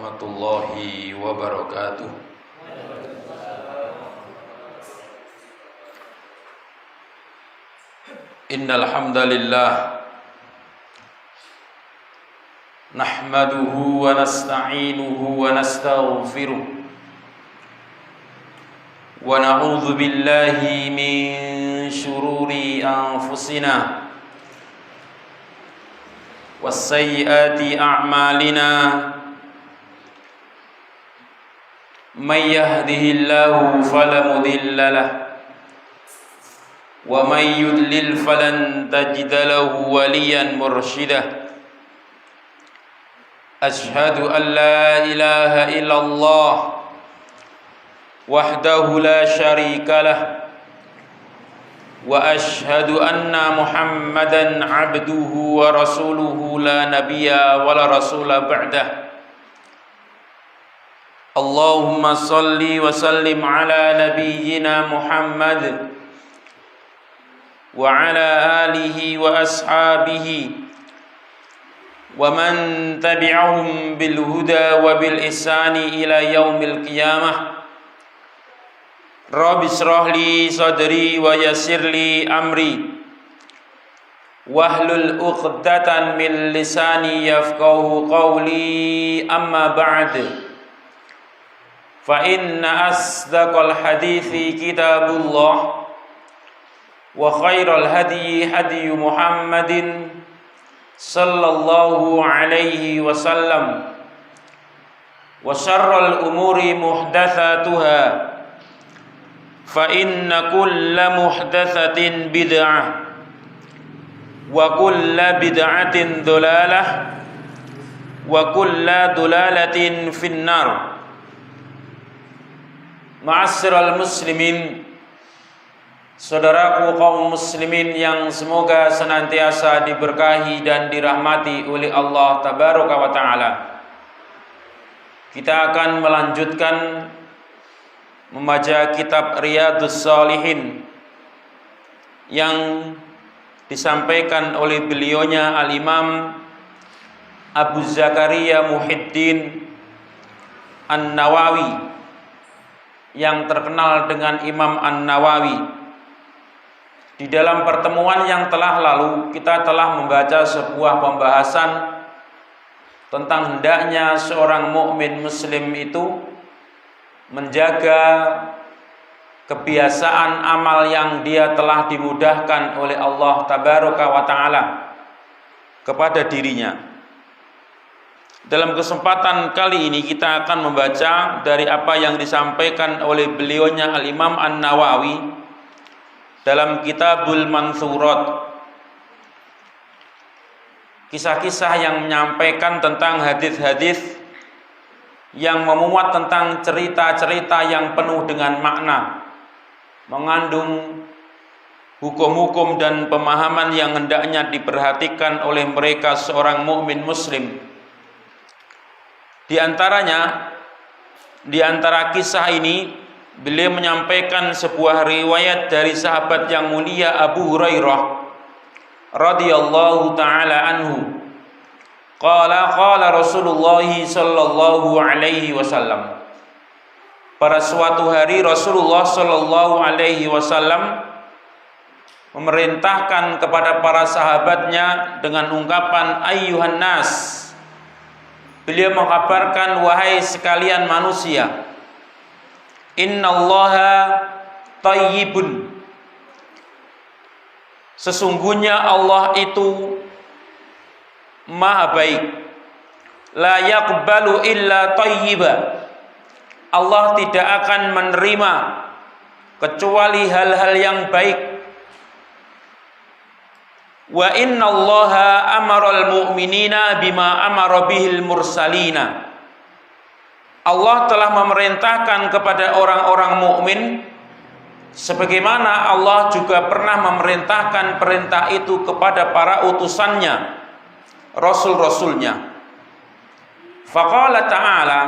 warahmatullahi wabarakatuh. Innal hamdalillah nahmaduhu wa nasta'inuhu wa nastaghfiruh wa na'udzu billahi min shururi anfusina was-sayyiati a'malina may yahdihillahu fala mudilla lahu wa may yudlil falan tajida lahu waliyan mursyida. Ashhadu an la ilaha illallah wahdahu la syarika lah wa ashhadu anna Muhammadan abduhu wa rasuluhu la nabiyya wa la rasula ba'dah. Allahumma salli wa sallim ala nabiyyina Muhammad wa ala alihi wa ashabihi wa man tabi'ahum bil huda wa bil ihsani ila yaumil qiyamah. Rabbi shrah li sadri wa yassir li amri wahlul 'uqdatan min lisani yafqahu qawli, amma ba'd. Fa inna asdaqal hadithi kitabullah wa khairal hadi hadi Muhammadin sallallahu alaihi wasallam wa syarral umuri muhdatsatuha fa inna kulla muhdatsatin bid'ah wa kulla bid'atin dhalalah wa kulla dhalalatin finnar. Ma'asyiral muslimin, saudaraku kaum muslimin yang semoga senantiasa diberkahi dan dirahmati oleh Allah tabaraka wa ta'ala. Kita akan melanjutkan membaca kitab Riyadhus Shalihin yang disampaikan oleh beliaunya Al-Imam Abu Zakaria Muhyiddin An-Nawawi, yang terkenal dengan Imam An-Nawawi. Di dalam pertemuan yang telah lalu kita telah membaca sebuah pembahasan tentang hendaknya seorang mukmin muslim itu menjaga kebiasaan amal yang dia telah dimudahkan oleh Allah tabaraka wa ta'ala kepada dirinya. Dalam kesempatan kali ini kita akan membaca dari apa yang disampaikan oleh beliaunya Al-Imam An-Nawawi dalam Kitabul Mansurat, kisah-kisah yang menyampaikan tentang hadis-hadis yang memuat tentang cerita-cerita yang penuh dengan makna, mengandung hukum-hukum dan pemahaman yang hendaknya diperhatikan oleh mereka seorang mukmin muslim. Di antaranya, di antara kisah ini beliau menyampaikan sebuah riwayat dari sahabat yang mulia Abu Hurairah radhiyallahu taala anhu. Qala Rasulullah sallallahu alaihi wasallam. Pada suatu hari Rasulullah sallallahu alaihi wasallam memerintahkan kepada para sahabatnya dengan ungkapan ayyuhan nas. Beliau mengabarkan, wahai sekalian manusia, innallaha thayyibun, sesungguhnya Allah itu maha baik, la yaqbalu illa thayyiba, Allah tidak akan menerima kecuali hal-hal yang baik. Wa innallaha amaral mu'minina bima amara bihil mursalina, Allah telah memerintahkan kepada orang-orang mukmin sebagaimana Allah juga pernah memerintahkan perintah itu kepada para utusannya, rasul-rasulnya. Faqala ta'ala,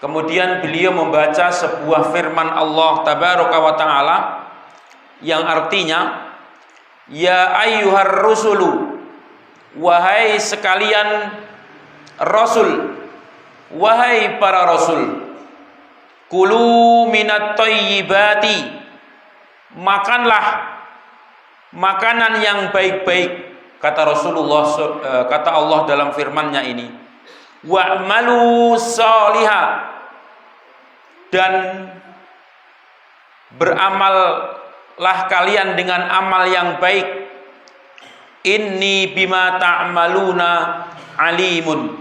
kemudian beliau membaca sebuah firman Allah tabaraka wa ta'ala yang artinya, ya ayyuhar rusulu, wahai sekalian rasul, wahai para rasul, kulu minat thayyibati, makanlah makanan yang baik-baik, kata Rasulullah, kata Allah dalam firman-Nya ini, wa'malu shaliha, dan beramallah kalian dengan amal yang baik, inni bima ta'maluna alimun,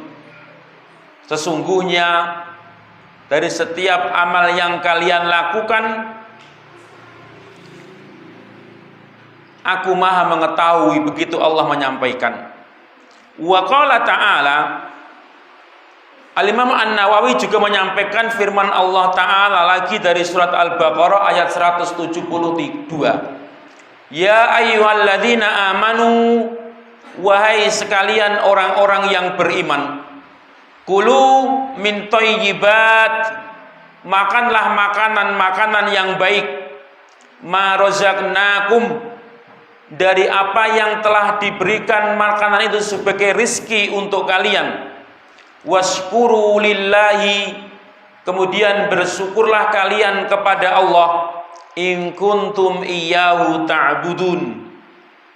sesungguhnya dari setiap amal yang kalian lakukan aku maha mengetahui. Begitu Allah menyampaikan. Wa qala ta'ala, Al-Imam An-Nawawi juga menyampaikan firman Allah Ta'ala lagi dari surat Al-Baqarah ayat 172. Ya ayyuhalladzina amanu, wahai sekalian orang-orang yang beriman, kulu min thayyibat, makanlah makanan-makanan yang baik, ma razaqnakum, dari apa yang telah diberikan makanan itu sebagai rizki untuk kalian, washkuru lillahi, kemudian bersyukurlah kalian kepada Allah, in kuntum iyyahu ta'budun,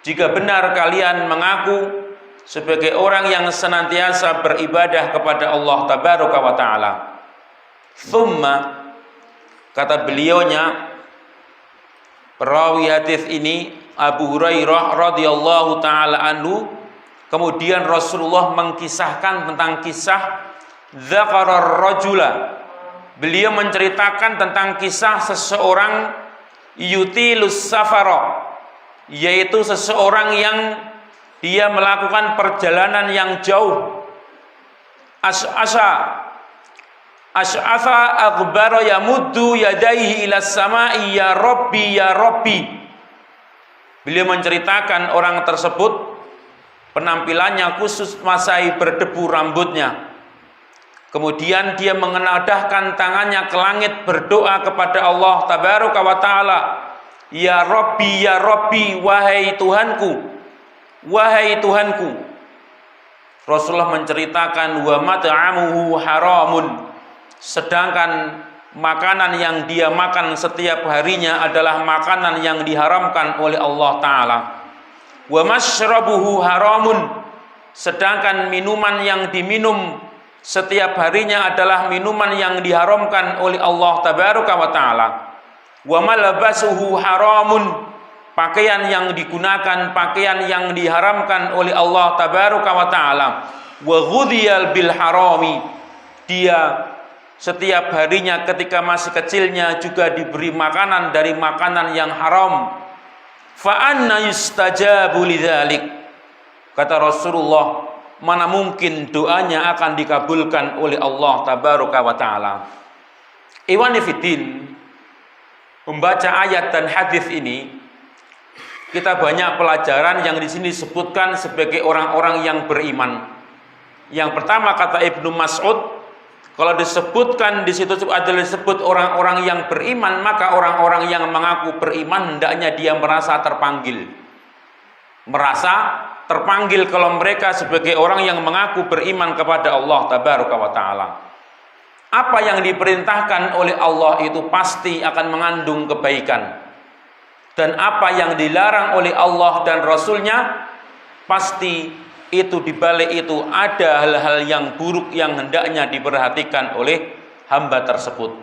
jika benar kalian mengaku sebagai orang yang senantiasa beribadah kepada Allah tabaraka wa ta'ala. Thumma, kata beliaunya, perawi hadis ini Abu Hurairah radhiyallahu taala anhu, kemudian Rasulullah mengkisahkan tentang kisah dzakarar rajula, beliau menceritakan tentang kisah seseorang yutilus safara, yaitu seseorang yang dia melakukan perjalanan yang jauh, as'asa aghbara yamuddu yadayhi ila samai, ya rabbi ya rabbi. Beliau menceritakan orang tersebut penampilannya khusus masai berdebu rambutnya, kemudian dia mengenadahkan tangannya ke langit berdoa kepada Allah tabaraka wa ta'ala, ya rabbi, wahai Tuhanku, wahai Tuhanku. Rasulullah menceritakan wa mat'amuhu haramun, sedangkan makanan yang dia makan setiap harinya adalah makanan yang diharamkan oleh Allah Ta'ala. Wa mashrabuhu haramun, sedangkan minuman yang diminum setiap harinya adalah minuman yang diharamkan oleh Allah Tabaraka wa Ta'ala. Wa malbasuhu haramun, pakaian yang digunakan pakaian yang diharamkan oleh Allah Tabaraka wa Ta'ala. Wa ghudiyal bil harami, dia setiap harinya ketika masih kecilnya juga diberi makanan dari makanan yang haram. Fa anna yustajabu lidzalik, kata Rasulullah, mana mungkin doanya akan dikabulkan oleh Allah tabaraka wa taala. Ikhwani fiddin, membaca ayat dan hadis ini kita banyak pelajaran yang di sini disebutkan sebagai orang-orang yang beriman. Yang pertama, kata Ibnu Mas'ud, kalau disebutkan di situ adalah disebut orang-orang yang beriman, maka orang-orang yang mengaku beriman hendaknya dia merasa terpanggil. Merasa terpanggil kalau mereka sebagai orang yang mengaku beriman kepada Allah tabaraka wa taala. Apa yang diperintahkan oleh Allah itu pasti akan mengandung kebaikan. Dan apa yang dilarang oleh Allah dan Rasulnya, pasti itu dibalik itu ada hal-hal yang buruk yang hendaknya diperhatikan oleh hamba tersebut.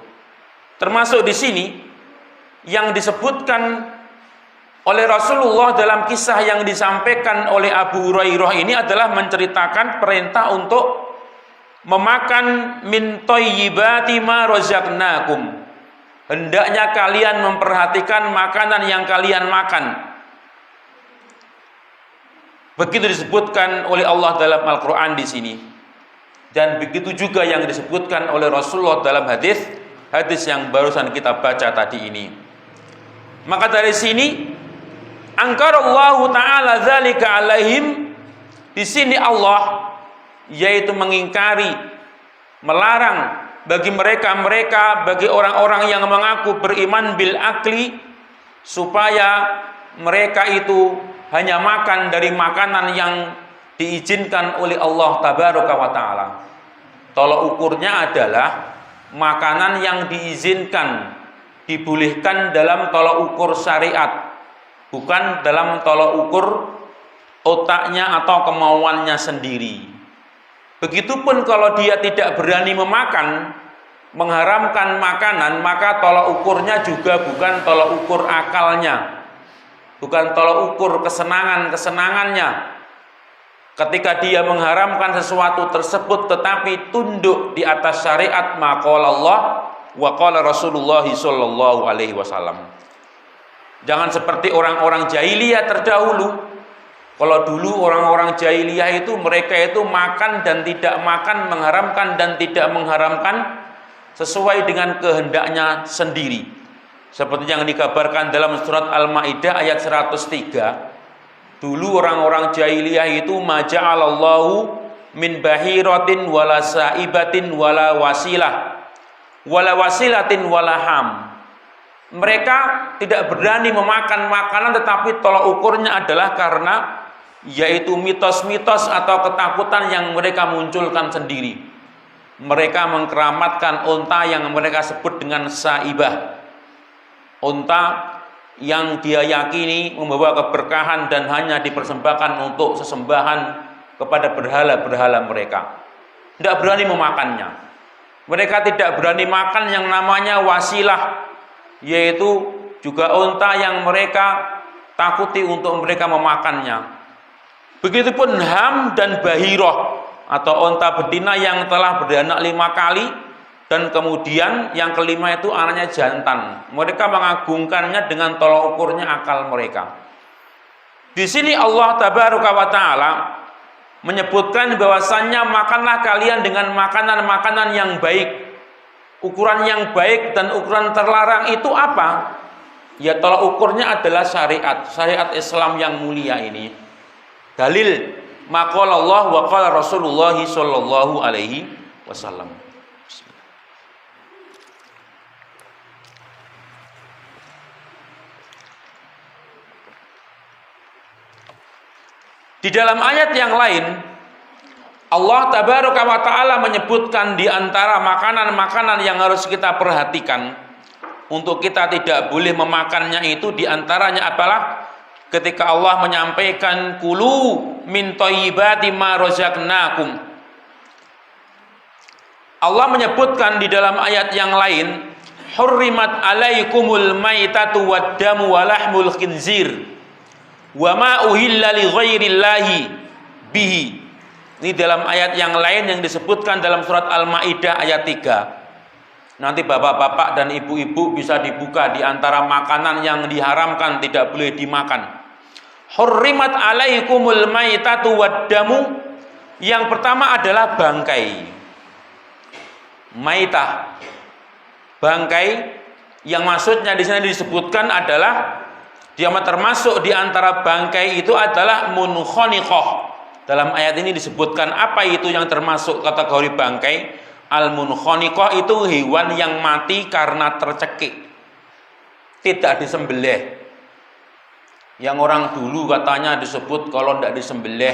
Termasuk di sini yang disebutkan oleh Rasulullah dalam kisah yang disampaikan oleh Abu Hurairah ini adalah menceritakan perintah untuk memakan min thayyibati ma razaqnakum. Hendaknya kalian memperhatikan makanan yang kalian makan. Begitu disebutkan oleh Allah dalam Al-Quran di sini, dan begitu juga yang disebutkan oleh Rasulullah dalam hadis yang barusan kita baca tadi ini. Maka dari sini angkarallahu ta'ala dzalika alaihim, di sini Allah yaitu mengingkari, melarang bagi bagi orang-orang yang mengaku beriman bil akli, supaya mereka itu hanya makan dari makanan yang diizinkan oleh Allah tabaraka wa ta'ala. Tolok ukurnya adalah makanan yang diizinkan, dibolehkan dalam tolok ukur syariat, bukan dalam tolok ukur otaknya atau kemauannya sendiri. Begitupun kalau dia tidak berani memakan, mengharamkan makanan, maka tolok ukurnya juga bukan tolok ukur akalnya, bukan tolok ukur kesenangannya. Ketika dia mengharamkan sesuatu tersebut tetapi tunduk di atas syariat, maka Allah wa qala Rasulullah sallallahu alaihi wasallam. Jangan seperti orang-orang jahiliyah terdahulu. Kalau dulu orang-orang jahiliyah itu mereka itu makan dan tidak makan, mengharamkan dan tidak mengharamkan sesuai dengan kehendaknya sendiri. Seperti yang dikabarkan dalam surat Al-Maidah ayat 103. Dulu orang-orang jahiliyah itu maja'alallahu min bahiratin wala saibatin wala wasilatin wala ham. Mereka tidak berani memakan makanan, tetapi tolak ukurnya adalah karena yaitu mitos-mitos atau ketakutan yang mereka munculkan sendiri. Mereka mengkeramatkan unta yang mereka sebut dengan saibah, unta yang dia yakini membawa keberkahan dan hanya dipersembahkan untuk sesembahan kepada berhala-berhala mereka. Tidak berani memakannya. Mereka tidak berani makan yang namanya wasilah, yaitu juga unta yang mereka takuti untuk mereka memakannya. Begitupun ham dan bahiroh atau unta betina yang telah beranak 5 kali dan kemudian yang kelima itu anaknya jantan. Mereka mengagungkannya dengan tolak ukurnya akal mereka. Di sini Allah Tabaraka wa Ta'ala menyebutkan bahwasannya makanlah kalian dengan makanan-makanan yang baik. Ukuran yang baik dan ukuran terlarang itu apa? Ya tolak ukurnya adalah syariat Islam yang mulia ini. Dalil maqala Allah wa qala Rasulullah sallallahu alaihi wasallam. Di dalam ayat yang lain Allah Tabaraka wa Ta'ala menyebutkan di antara makanan-makanan yang harus kita perhatikan untuk kita tidak boleh memakannya itu di antaranya apalah? Ketika Allah menyampaikan kulu min thayyibati ma razaqnakum. Allah menyebutkan di dalam ayat yang lain hurrimat alaikumul maitatu wad-damu wa lahmul khinzir wa ma uhilla li ghairillahi bihi. Ini dalam ayat yang lain yang disebutkan dalam surat Al-Maidah ayat 3. Nanti bapak-bapak dan ibu-ibu bisa dibuka di antara makanan yang diharamkan tidak boleh dimakan. Hurrimat alaikumul maitatu wad-damu. Yang pertama adalah bangkai. Maitah, bangkai, yang maksudnya di sini disebutkan adalah dia termasuk di antara bangkai itu adalah munkhaniqah. Dalam ayat ini disebutkan apa itu yang termasuk kategori bangkai. Al-munkhaniqah itu hewan yang mati karena tercekik, tidak disembelih. Yang orang dulu katanya disebut kalau tidak disembelih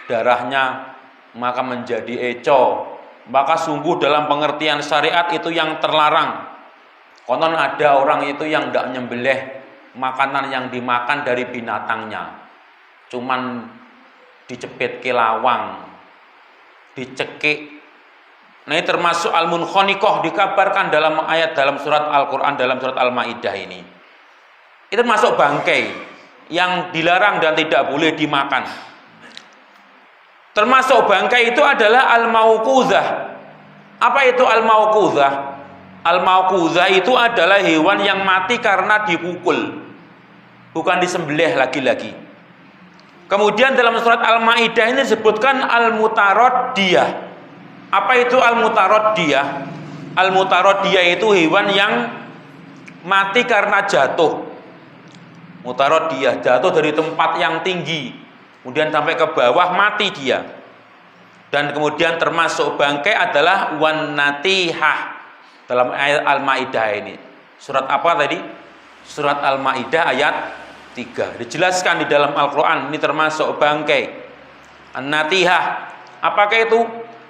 darahnya maka menjadi eco. Maka sungguh dalam pengertian syariat itu yang terlarang. Konon ada orang itu yang tidak menyembelih makanan yang dimakan dari binatangnya, cuman dicepit ke lawang, dicekik. Nah ini termasuk al-munkhaniqah, dikabarkan dalam ayat dalam surat Al-Quran, dalam surat Al-Maidah ini. Itu termasuk bangkai yang dilarang dan tidak boleh dimakan. Termasuk bangkai itu adalah al-mauquzah. Apa itu al-mauquzah? Al-mauquzah itu adalah hewan yang mati karena dipukul, bukan disembelih lagi-lagi. Kemudian dalam surat Al-Maidah ini disebutkan al-mutaraddiyah. Apa itu al-mutaraddiyah? Al-mutaraddiyah itu hewan yang mati karena jatuh. Mutaraddiyah, jatuh dari tempat yang tinggi, kemudian sampai ke bawah mati dia. Dan kemudian termasuk bangkai adalah wan-natihah dalam ayat Al-Maidah ini. Surat apa tadi? Surat Al-Maidah ayat 3. Dijelaskan di dalam Al-Quran ini termasuk bangkai. An-natihah. Apakah itu?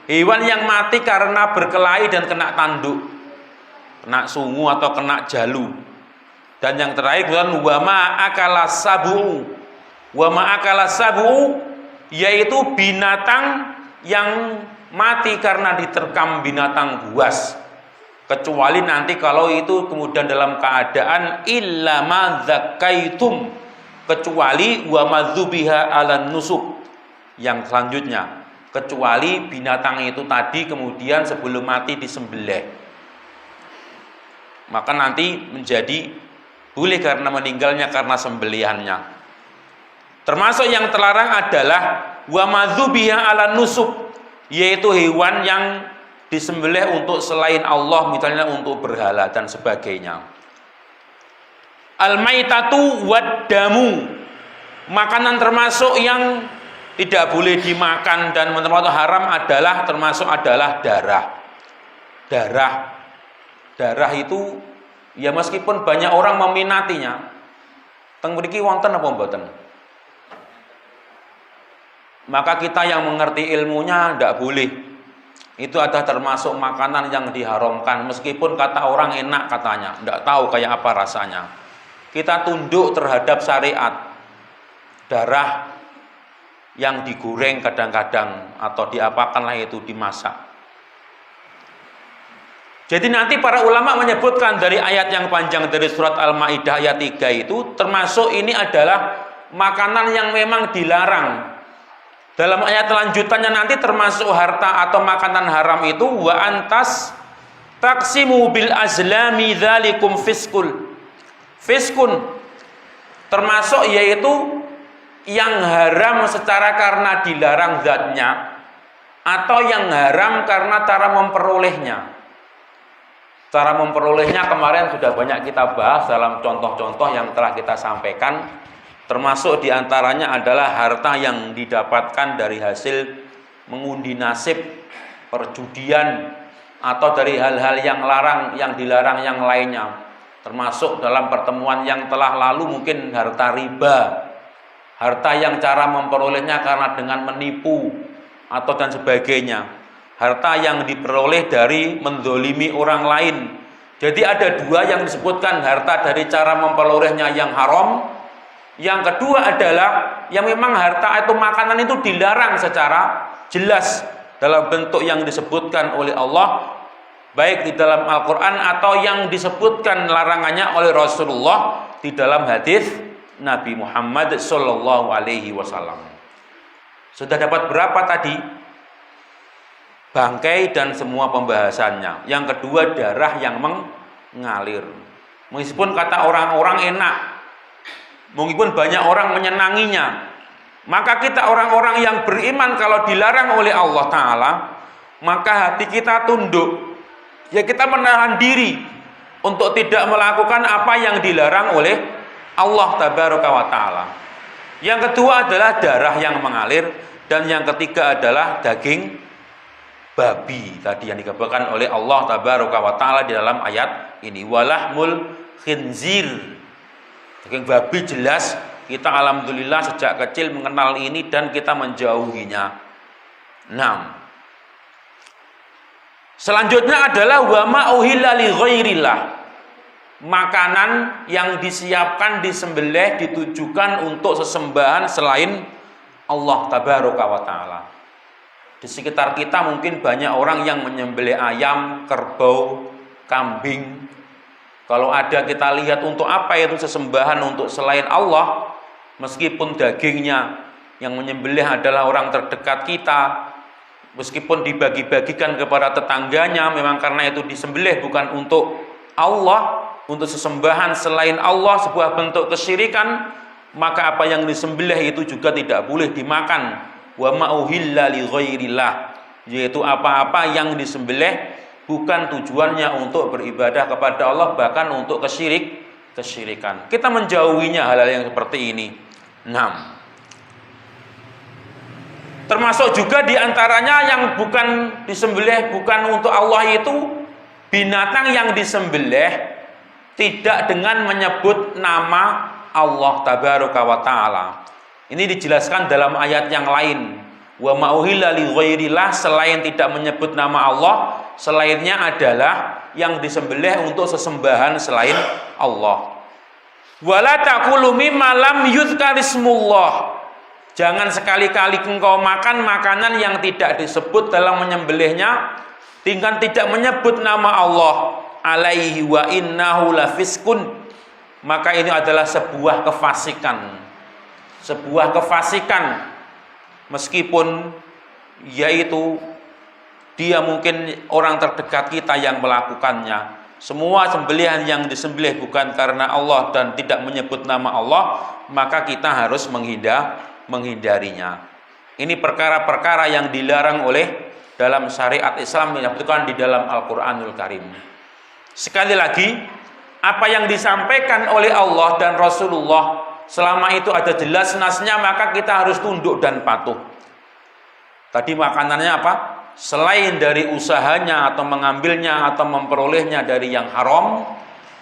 Hewan yang mati karena berkelahi dan kena tanduk, kena sungu atau kena jalu. Dan yang terakhir kemudian wa ma akala sabu. Wa ma akala sabu yaitu binatang yang mati karena diterkam binatang buas. Kecuali nanti kalau itu kemudian dalam keadaan illa ma zakaitum, kecuali wa madzubiha ala nusuk. Yang selanjutnya, kecuali binatang itu tadi kemudian sebelum mati disembelih, maka nanti menjadi boleh karena meninggalnya karena sembelihannya. Termasuk yang terlarang adalah wa madzubiha ala nusuk, yaitu hewan yang disembelih untuk selain Allah, misalnya untuk berhala dan sebagainya. Al-maitatu wad-damu, makanan termasuk yang tidak boleh dimakan dan termasuk haram adalah darah itu ya meskipun banyak orang meminatinya, teng mriki wonten apa mboten? Maka kita yang mengerti ilmunya tidak boleh. Itu adalah termasuk makanan yang diharamkan, meskipun kata orang enak katanya, tidak tahu kayak apa rasanya. Kita tunduk terhadap syariat. Darah yang digoreng kadang-kadang atau diapakanlah itu dimasak. Jadi nanti para ulama menyebutkan dari ayat yang panjang dari surat Al-Maidah ayat 3 itu termasuk ini adalah makanan yang memang dilarang. Dalam ayat lanjutannya nanti termasuk harta atau makanan haram itu wa antas taqsimu bil azlami dzalikum fiskun termasuk yaitu yang haram secara karena dilarang zatnya atau yang haram karena cara memperolehnya. Cara memperolehnya kemarin sudah banyak kita bahas dalam contoh-contoh yang telah kita sampaikan. Termasuk diantaranya adalah harta yang didapatkan dari hasil mengundi nasib, perjudian, atau dari hal-hal yang dilarang yang lainnya. Termasuk dalam pertemuan yang telah lalu mungkin harta riba, harta yang cara memperolehnya karena dengan menipu atau dan sebagainya, harta yang diperoleh dari mendolimi orang lain. Jadi ada dua yang disebutkan, harta dari cara memperolehnya yang haram. Yang kedua adalah yang memang harta atau makanan itu dilarang secara jelas dalam bentuk yang disebutkan oleh Allah, baik di dalam Al-Quran atau yang disebutkan larangannya oleh Rasulullah di dalam hadis Nabi Muhammad Sallallahu Alaihi Wasallam. Sudah dapat berapa tadi? Bangkai dan semua pembahasannya. Yang kedua darah yang mengalir. Meskipun kata orang-orang enak, meskipun banyak orang menyenanginya, maka kita orang-orang yang beriman kalau dilarang oleh Allah Ta'ala, maka hati kita tunduk. Ya kita menahan diri untuk tidak melakukan apa yang dilarang oleh Allah Tabaraka wa Ta'ala. Yang kedua adalah darah yang mengalir, dan yang ketiga adalah daging babi tadi yang dikatakan oleh Allah Tabaraka wa Ta'ala di dalam ayat ini, walahmul khinzir. Daging babi jelas kita alhamdulillah sejak kecil mengenal ini dan kita menjauhinya. 6. Selanjutnya adalah wa ma uhilla li ghairillah. Makanan yang disiapkan disembelih ditujukan untuk sesembahan selain Allah Tabaraka wa Ta'ala. Di sekitar kita mungkin banyak orang yang menyembelih ayam, kerbau, kambing. Kalau ada kita lihat untuk apa itu sesembahan untuk selain Allah, meskipun dagingnya yang menyembelih adalah orang terdekat kita, meskipun dibagi-bagikan kepada tetangganya, memang karena itu disembelih bukan untuk Allah, untuk sesembahan selain Allah, sebuah bentuk kesyirikan, maka apa yang disembelih itu juga tidak boleh dimakan. Wa ma'uhilla li ghairillah, yaitu apa-apa yang disembelih bukan tujuannya untuk beribadah kepada Allah, bahkan untuk kesyirikan. Kita menjauhinya hal-hal yang seperti ini. 6. Termasuk juga diantaranya yang bukan disembelih bukan untuk Allah itu binatang yang disembelih tidak dengan menyebut nama Allah Tabaraka wa Ta'ala. Ini dijelaskan dalam ayat yang lain. Wa ma'uhilla li ghairillah, selain tidak menyebut nama Allah, selainnya adalah yang disembelih untuk sesembahan selain Allah. Wala taqulu mimma lam yuzkarismullah. Jangan sekali-kali engkau makan makanan yang tidak disebut dalam menyembelihnya dengan tidak menyebut nama Allah. Alaihi wa innahu lafiskun. Maka ini adalah sebuah kefasikan. Sebuah kefasikan. Meskipun yaitu dia mungkin orang terdekat kita yang melakukannya. Semua sembelihan yang disembelih bukan karena Allah dan tidak menyebut nama Allah, maka kita harus menghindarinya. Ini perkara-perkara yang dilarang oleh dalam syariat Islam yang disebutkan di dalam Al-Qur'anul Karim. Sekali lagi, apa yang disampaikan oleh Allah dan Rasulullah selama itu ada jelas nasnya, maka kita harus tunduk dan patuh. Tadi makanannya apa? Selain dari usahanya atau mengambilnya atau memperolehnya dari yang haram,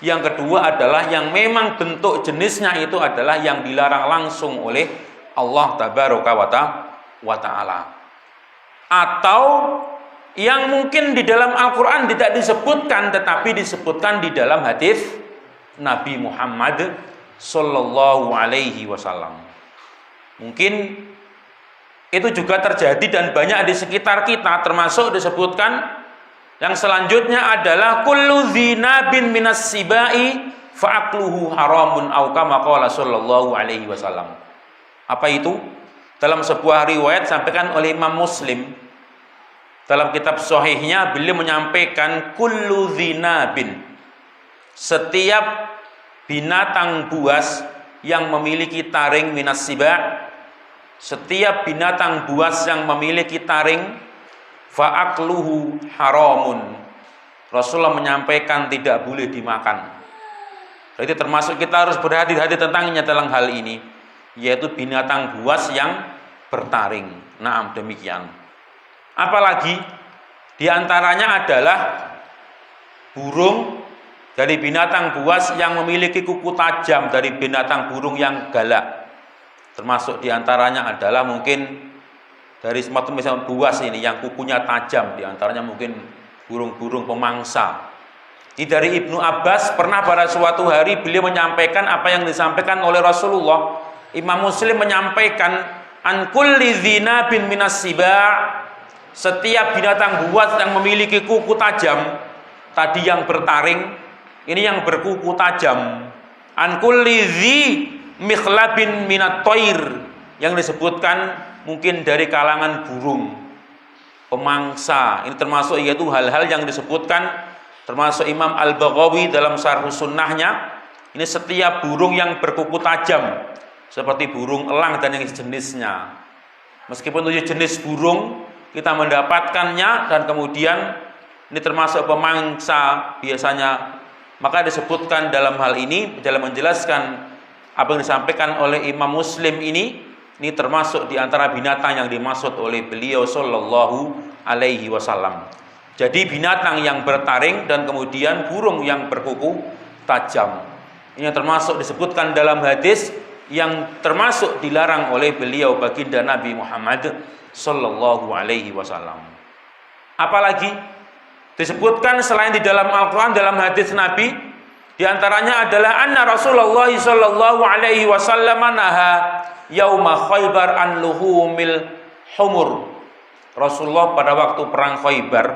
yang kedua adalah yang memang bentuk jenisnya itu adalah yang dilarang langsung oleh Allah tabaraka wa ta'ala. Atau yang mungkin di dalam Al-Quran tidak disebutkan tetapi disebutkan di dalam hadis Nabi Muhammad sallallahu alaihi wasallam. Mungkin itu juga terjadi dan banyak di sekitar kita, termasuk disebutkan yang selanjutnya adalah kullu dzinabin minas sibai fa'akluhu haramun au kama qala sallallahu alaihi wasallam. Apa itu? Dalam sebuah riwayat sampaikan oleh Imam Muslim dalam kitab sahihnya, beliau menyampaikan kullu dzinabin, setiap binatang buas yang memiliki taring minas siba, setiap binatang buas yang memiliki taring, fa'akluhu haramun. Rasulullah menyampaikan tidak boleh dimakan. Jadi termasuk kita harus berhati-hati tentangnya dalam hal ini, yaitu binatang buas yang bertaring. Naam, demikian. Apalagi diantaranya adalah burung dari binatang buas yang memiliki kuku tajam dari binatang burung yang galak. Termasuk diantaranya adalah mungkin dari semacam buas ini yang kukunya tajam, diantaranya mungkin burung-burung pemangsa. Ini dari Ibnu Abbas, pernah pada suatu hari beliau menyampaikan apa yang disampaikan oleh Rasulullah. Imam Muslim menyampaikan an kulli dzinabin minas siba, setiap binatang buas yang memiliki kuku tajam, tadi yang bertaring, ini yang berkuku tajam. An kulli dzi mikhlabin minat toir, yang disebutkan mungkin dari kalangan burung pemangsa. Ini termasuk yaitu hal-hal yang disebutkan, termasuk Imam Al-Baghawi dalam Syarh Sunnahnya, ini setiap burung yang berkuku tajam seperti burung elang dan yang jenisnya. Meskipun 7 jenis burung kita mendapatkannya dan kemudian ini termasuk pemangsa biasanya, maka disebutkan dalam hal ini dalam menjelaskan apa yang disampaikan oleh Imam Muslim ini termasuk di antara binatang yang dimaksud oleh beliau sallallahu alaihi wasallam. Jadi binatang yang bertaring dan kemudian burung yang berkuku tajam. Ini yang termasuk disebutkan dalam hadis yang termasuk dilarang oleh beliau baginda Nabi Muhammad sallallahu alaihi wasallam. Apalagi disebutkan selain di dalam Al-Qur'an, dalam hadis Nabi, di antaranya adalah anna Rasulullah sallallahu alaihi wasallam naha yauma Khaibar an luhumil humur. Rasulullah pada waktu perang Khaibar,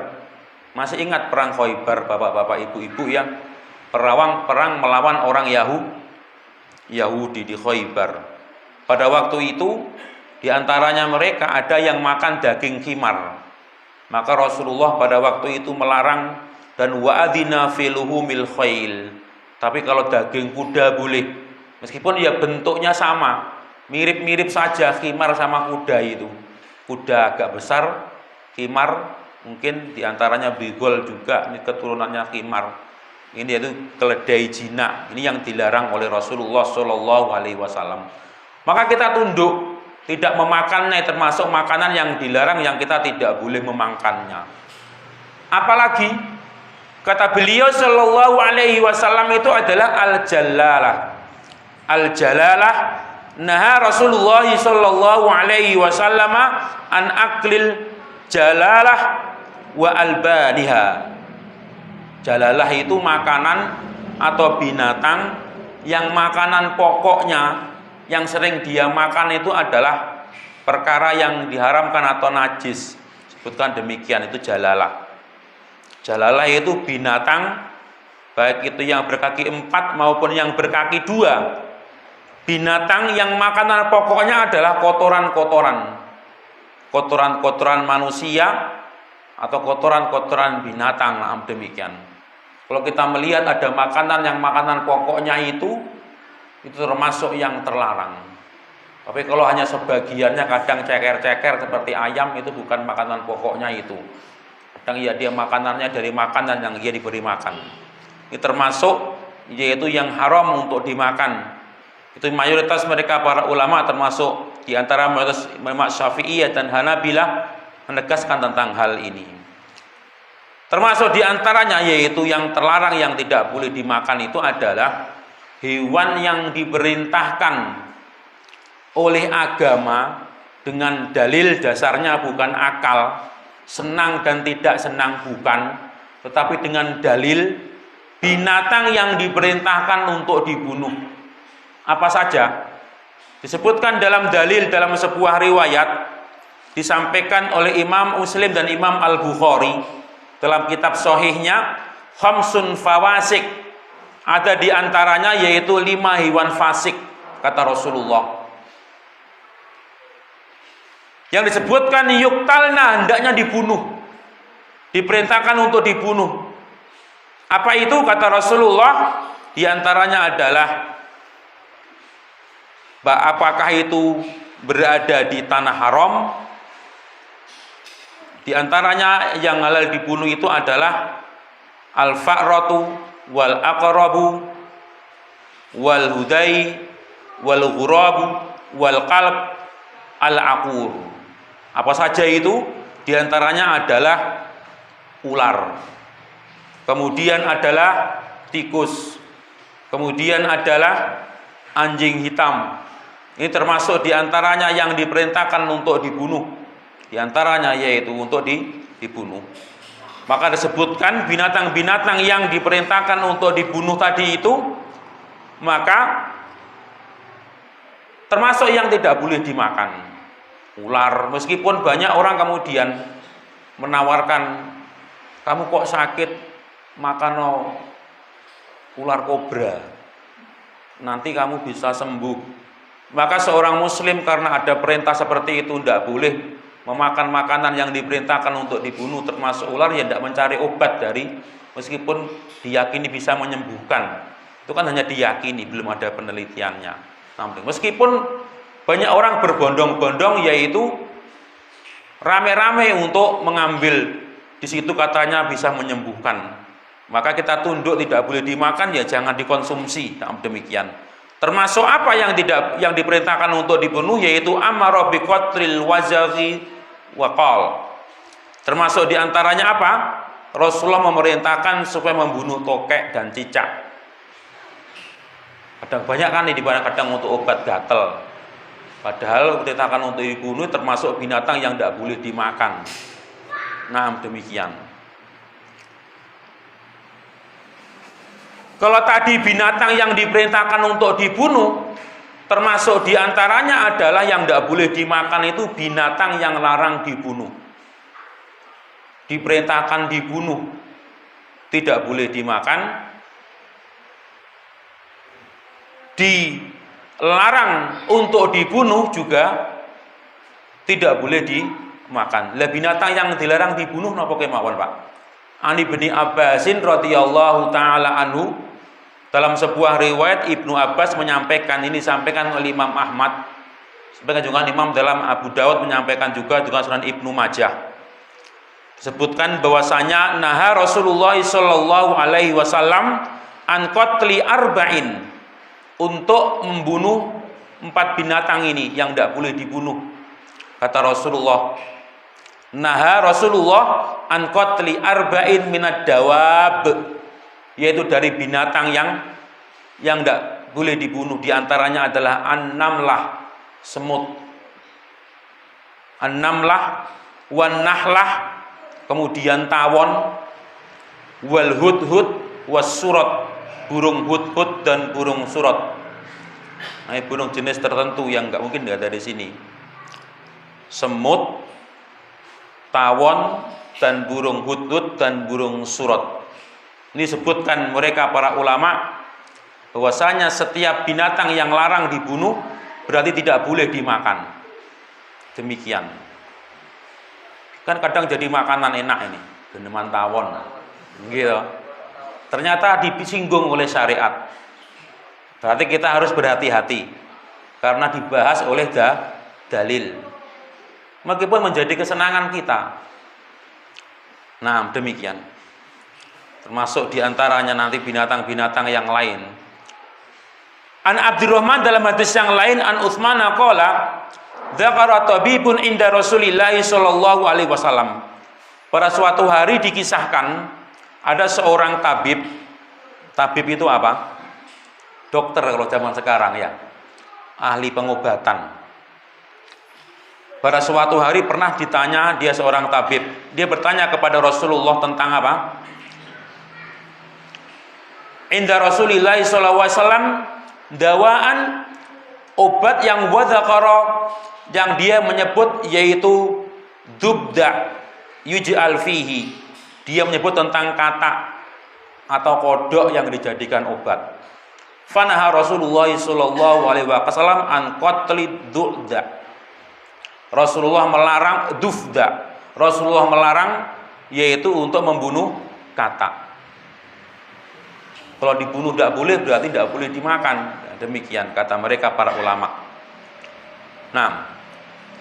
masih ingat perang Khaibar bapak-bapak ibu-ibu ya, perang melawan orang Yahudi di Khaibar. Pada waktu itu di antaranya mereka ada yang makan daging khimar. Maka Rasulullah pada waktu itu melarang dan wa'adzina fi luhumil khail. Tapi kalau daging kuda boleh, meskipun ya bentuknya sama, mirip-mirip saja khimar sama kuda itu. Kuda agak besar, khimar mungkin diantaranya bigol juga, ini keturunannya khimar. Ini yaitu keledai jinak. Ini yang dilarang oleh Rasulullah Shallallahu Alaihi Wasallam. Maka kita tunduk, tidak memakannya, termasuk makanan yang dilarang yang kita tidak boleh memakannya. Apalagi kata beliau Shallallahu Alaihi Wasallam itu adalah al-jalalah. Al-jalalah Naha Rasulullah sallallahu alaihi wasallam an aklil jalalah wa albaniha. Jalalah itu makanan atau binatang yang makanan pokoknya yang sering dia makan itu adalah perkara yang diharamkan atau najis. Sebutkan demikian, itu jalalah. Jalalah itu binatang baik itu yang berkaki 4 maupun yang berkaki 2. Binatang yang makanan pokoknya adalah kotoran manusia atau kotoran binatang. Nah, demikian. Kalau kita melihat ada makanan yang makanan pokoknya itu termasuk yang terlarang. Tapi kalau hanya sebagiannya, kadang ceker-ceker seperti ayam, itu bukan makanan pokoknya itu. Kadang ya dia makanannya dari makanan yang dia diberi makan. Ini termasuk yaitu yang haram untuk dimakan. Itu mayoritas mereka para ulama, termasuk di antara mayoritas Imam Syafi'iyah dan Hanabilah, menegaskan tentang hal ini. Termasuk di antaranya yaitu yang terlarang yang tidak boleh dimakan itu adalah hewan yang diperintahkan oleh agama dengan dalil dasarnya bukan akal, senang dan tidak senang bukan, tetapi dengan dalil binatang yang diperintahkan untuk dibunuh. Apa saja? Disebutkan dalam dalil dalam sebuah riwayat disampaikan oleh Imam Muslim dan Imam Al-Bukhari dalam kitab sahihnya, khamsun fawasik, ada di antaranya yaitu 5 hewan fasik, kata Rasulullah. Yang disebutkan yuktalna, hendaknya dibunuh, diperintahkan untuk dibunuh. Apa itu kata Rasulullah? Di antaranya adalah apakah itu berada di tanah haram. Di antaranya yang halal dibunuh itu adalah al-fa'ratu wal aqrabu wal hudai wal ghurabu wal qalb al-aqur. Apa saja itu? Di antaranya adalah ular, kemudian adalah tikus, kemudian adalah anjing hitam. Ini termasuk diantaranya yang diperintahkan untuk dibunuh. Diantaranya yaitu untuk dibunuh. Maka disebutkan binatang-binatang yang diperintahkan untuk dibunuh tadi itu, maka termasuk yang tidak boleh dimakan. Ular, meskipun banyak orang kemudian menawarkan, kamu kok sakit makan ular kobra, nanti kamu bisa sembuh. Maka seorang muslim karena ada perintah seperti itu tidak boleh memakan makanan yang diperintahkan untuk dibunuh termasuk ular, ya tidak mencari obat dari, meskipun diyakini bisa menyembuhkan. Itu kan hanya diyakini, belum ada penelitiannya. Meskipun banyak orang berbondong-bondong yaitu rame-rame untuk mengambil, di situ katanya bisa menyembuhkan. Maka kita tunduk, tidak boleh dimakan, ya jangan dikonsumsi. Demikian. Termasuk apa yang diperintahkan untuk dibunuh yaitu amara bi qatlil wazaghi wa qal. Termasuk diantaranya apa? Rasulullah memerintahkan supaya membunuh tokek dan cicak. Kadang banyak kan kadang untuk obat gatel. Padahal diperintahkan untuk dibunuh termasuk binatang yang tidak boleh dimakan. Nah, demikian. Kalau tadi binatang yang diperintahkan untuk dibunuh, termasuk diantaranya adalah yang tidak boleh dimakan itu binatang yang larang dibunuh. Diperintahkan dibunuh, tidak boleh dimakan. Dilarang untuk dibunuh juga tidak boleh dimakan. Lah binatang yang dilarang dibunuh napa kemawon, Pak? Ani bin Abbasin radhiyallahu taala anhu, dalam sebuah riwayat Ibnu Abbas menyampaikan, ini disampaikan oleh Imam Ahmad, sebagian juga Imam dalam Abu Dawud menyampaikan juga Sunan Ibnu Majah. Disebutkan bahwasanya naha Rasulullah sallallahu alaihi wasallam an qatli arba'in, untuk membunuh 4 binatang ini yang tidak boleh dibunuh. Kata Rasulullah, naha Rasulullah an qatli arba'in minad dawab, yaitu dari binatang yang boleh dibunuh, diantaranya adalah an-namlah, semut, an-namlah, wan nahlah, kemudian tawon, wal hudhud, was surat, burung hudhud dan burung surat. Nah, burung jenis tertentu yang nggak mungkin nggak ada di sini. Semut, tawon, dan burung hudhud dan burung surat. Ini sebutkan mereka para ulama bahwasanya setiap binatang yang larang dibunuh berarti tidak boleh dimakan. Demikian. Kan kadang jadi makanan enak ini, deneman tawon. Gitu. Ternyata disinggung oleh syariat. Berarti kita harus berhati-hati karena dibahas oleh dalil. Meskipun menjadi kesenangan kita. Nah, demikian. Termasuk diantaranya nanti binatang-binatang yang lain. An Abdurrahman dalam hadis yang lain, an Utsman qala dzakara tabibun inda Rasulillah sallallahu alaihi wasallam. Pada suatu hari dikisahkan ada seorang tabib. Tabib itu apa? Dokter kalau zaman sekarang ya. Ahli pengobatan. Pada suatu hari pernah ditanya, dia seorang tabib. Dia bertanya kepada Rasulullah tentang apa? Inda Rasulillah sallallahu alaihi wasallam dawaan, obat yang wadzakara, yang dia menyebut yaitu dubda yuj'al fihi. Dia menyebut tentang katak atau kodok yang dijadikan obat. Fanaha Rasulullah sallallahu alaihi wasallam an qatli dubda. Rasulullah melarang dufda. Rasulullah melarang yaitu untuk membunuh katak. Kalau dibunuh tidak boleh, berarti tidak boleh dimakan. Demikian kata mereka para ulama. Nah,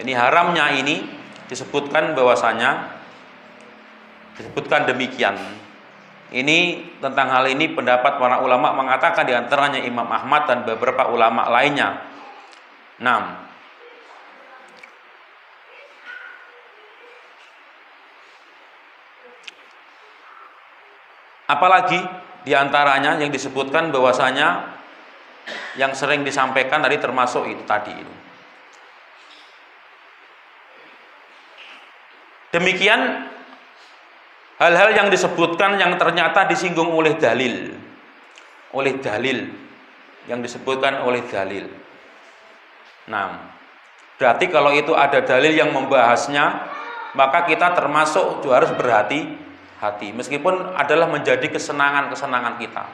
ini haramnya ini disebutkan bahwasanya disebutkan demikian. Ini tentang hal ini pendapat para ulama mengatakan diantaranya Imam Ahmad dan beberapa ulama lainnya. Nah, apalagi diantaranya yang disebutkan bahwasanya yang sering disampaikan tadi termasuk itu tadi. Demikian hal-hal yang disebutkan yang ternyata disinggung oleh dalil yang disebutkan oleh dalil. Nah, berarti kalau itu ada dalil yang membahasnya, maka kita termasuk juga harus berhati-hati, meskipun adalah menjadi kesenangan kita.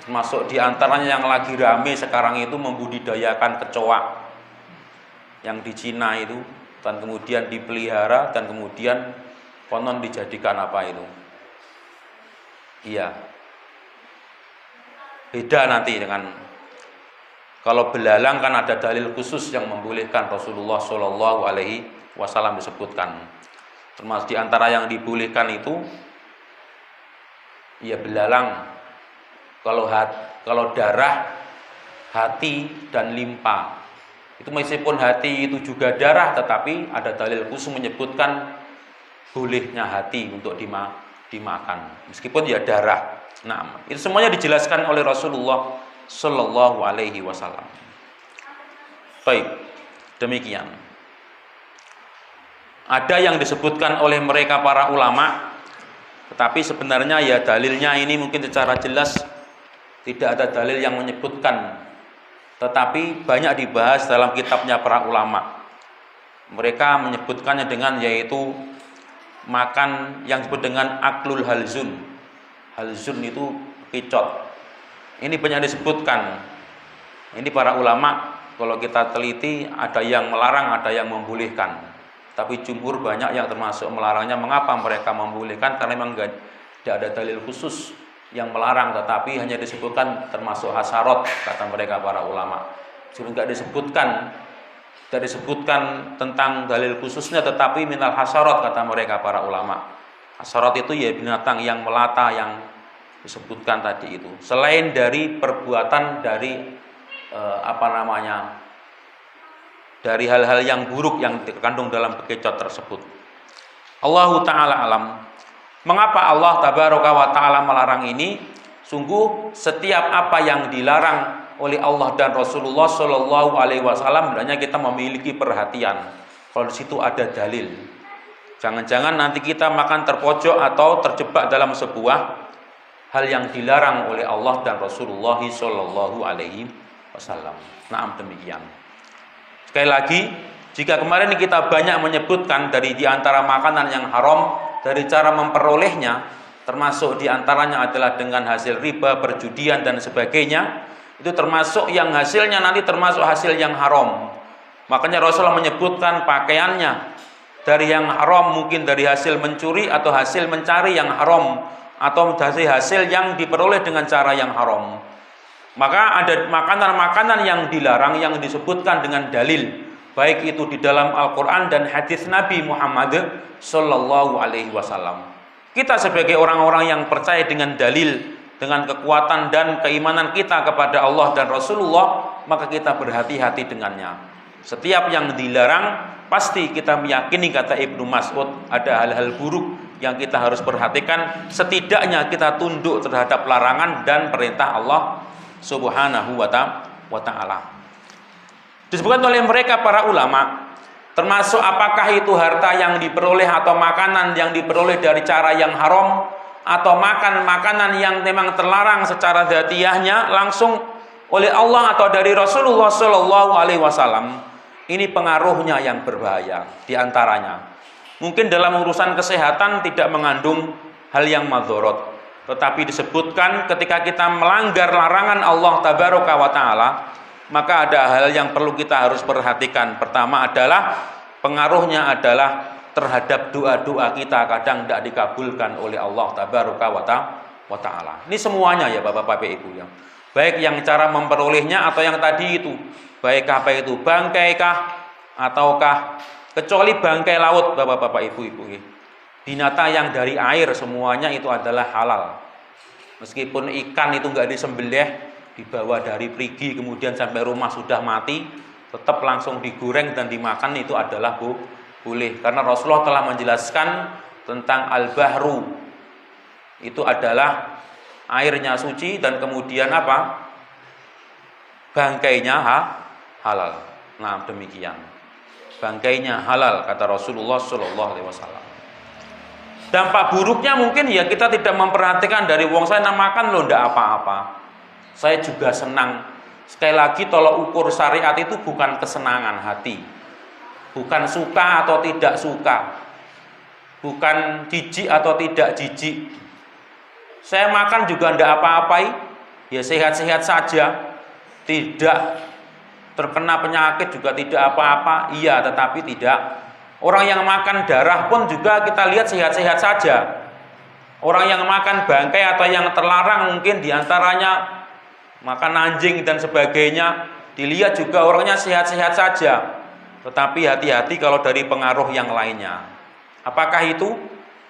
Termasuk diantaranya yang lagi rame sekarang itu membudidayakan kecoa yang di Cina itu, dan kemudian dipelihara dan kemudian konon dijadikan apa itu? Iya. Beda nanti dengan kalau belalang kan ada dalil khusus yang membolehkan. Rasulullah Shallallahu Alaihi Wasallam disebutkan. Termasuk diantara yang dibolehkan itu, ya belalang. Kalau darah, hati dan limpa. Itu meskipun hati itu juga darah, tetapi ada dalil khusus menyebutkan bolehnya hati untuk dimakan, meskipun ya darah. Nah, itu semuanya dijelaskan oleh Rasulullah Shallallahu Alaihi Wasallam. Baik, demikian. Ada yang disebutkan oleh mereka para ulama, tetapi sebenarnya ya dalilnya ini mungkin secara jelas tidak ada dalil yang menyebutkan, tetapi banyak dibahas dalam kitabnya para ulama. Mereka menyebutkannya dengan yaitu makan yang disebut dengan aklul halzun. Halzun itu picot. Ini banyak disebutkan. Ini para ulama kalau kita teliti ada yang melarang, ada yang membolehkan. Tapi jumhur banyak yang termasuk melarangnya. Mengapa mereka membolehkan? Karena memang tidak ada dalil khusus yang melarang, tetapi hanya disebutkan termasuk hasarot, kata mereka para ulama. Jadi tidak disebutkan tentang dalil khususnya, tetapi minal hasarot, kata mereka para ulama. Hasarot itu ya binatang yang melata yang disebutkan tadi itu. Selain dari perbuatan dari dari hal-hal yang buruk yang terkandung dalam bekecot tersebut. Allahu ta'ala alam. Mengapa Allah tabaraka wa ta'ala melarang ini? Sungguh setiap apa yang dilarang oleh Allah dan Rasulullah Shallallahu Alaihi Wasallam, hendaknya kita memiliki perhatian. Kalau di situ ada dalil, jangan-jangan nanti kita makan terpojok atau terjebak dalam sebuah hal yang dilarang oleh Allah dan Rasulullah Shallallahu Alaihi Wasallam. Naam, demikian. Sekali lagi, jika kemarin kita banyak menyebutkan dari diantara makanan yang haram, dari cara memperolehnya, termasuk diantaranya adalah dengan hasil riba, perjudian dan sebagainya, itu termasuk yang hasilnya nanti termasuk hasil yang haram. Makanya Rasulullah menyebutkan pakaiannya dari yang haram, mungkin dari hasil mencuri atau hasil mencari yang haram, atau dari hasil yang diperoleh dengan cara yang haram. Maka ada makanan-makanan yang dilarang yang disebutkan dengan dalil, baik itu di dalam Al-Quran dan hadis Nabi Muhammad Sallallahu Alaihi Wasallam. Kita sebagai orang-orang yang percaya dengan dalil, dengan kekuatan dan keimanan kita kepada Allah dan Rasulullah, maka kita berhati-hati dengannya. Setiap yang dilarang, pasti kita meyakini, kata Ibnu Mas'ud, ada hal-hal buruk yang kita harus perhatikan. Setidaknya kita tunduk terhadap larangan dan perintah Allah Subhanahu wa ta'ala. Disebutkan oleh mereka para ulama, termasuk apakah itu harta yang diperoleh atau makanan yang diperoleh dari cara yang haram, atau makan makanan yang memang terlarang secara dzatiyahnya langsung oleh Allah atau dari Rasulullah Shallallahu Alaihi Wasallam. Ini pengaruhnya yang berbahaya. Diantaranya, mungkin dalam urusan kesehatan tidak mengandung hal yang madorot, tetapi disebutkan ketika kita melanggar larangan Allah Tabaraka wa Ta'ala, maka ada hal yang perlu kita harus perhatikan. Pertama adalah pengaruhnya adalah terhadap doa-doa kita kadang tidak dikabulkan oleh Allah Tabaraka wa Ta'ala. Ini semuanya ya Bapak-Bapak Ibu ya. Baik yang cara memperolehnya atau yang tadi itu, baik apa itu bangkai kah ataukah, kecuali bangkai laut Bapak-Bapak Ibu-ibu. Binatang yang dari air semuanya itu adalah halal. Meskipun ikan itu enggak disembelih, dibawa dari perigi kemudian sampai rumah sudah mati, tetap langsung digoreng dan dimakan, itu adalah boleh. Karena Rasulullah telah menjelaskan tentang al-bahru, itu adalah airnya suci dan kemudian apa? Bangkainya halal. Nah, demikian. Bangkainya halal kata Rasulullah Shallallahu Alaihi Wasallam. Dampak buruknya mungkin ya kita tidak memperhatikan dari wong saya makan loh ndak apa-apa. Saya juga senang. Sekali lagi tolok ukur syariat itu bukan kesenangan hati, bukan suka atau tidak suka, bukan jijik atau tidak jijik. Saya makan juga ndak apa-apai, ya sehat-sehat saja, tidak terkena penyakit juga tidak apa-apa. Iya, tetapi tidak. Orang yang makan darah pun juga kita lihat sehat-sehat saja. Orang yang makan bangkai atau yang terlarang mungkin diantaranya makan anjing dan sebagainya, dilihat juga orangnya sehat-sehat saja. Tetapi hati-hati kalau dari pengaruh yang lainnya. Apakah itu?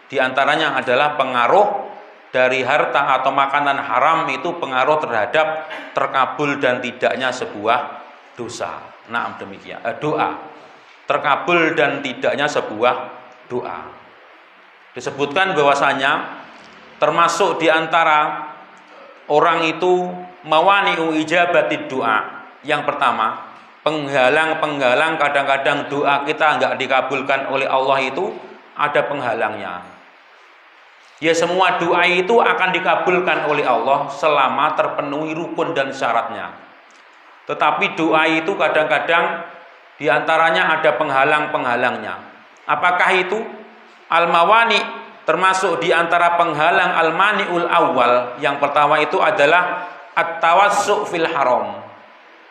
Diantaranya adalah pengaruh dari harta atau makanan haram, itu pengaruh terhadap terkabul dan tidaknya sebuah dosa. Nah, demikian. Doa. Terkabul dan tidaknya sebuah doa. Disebutkan bahwasanya termasuk diantara orang itu mawani'u ijabatid doa. Yang pertama, penghalang-penghalang kadang-kadang doa kita enggak dikabulkan oleh Allah, itu ada penghalangnya. Ya, semua doa itu akan dikabulkan oleh Allah selama terpenuhi rukun dan syaratnya. Tetapi doa itu kadang-kadang diantaranya ada penghalang-penghalangnya. Apakah itu? Al-mawani, termasuk diantara penghalang al-mani'ul awal. Yang pertama itu adalah at-tawassu' fil haram.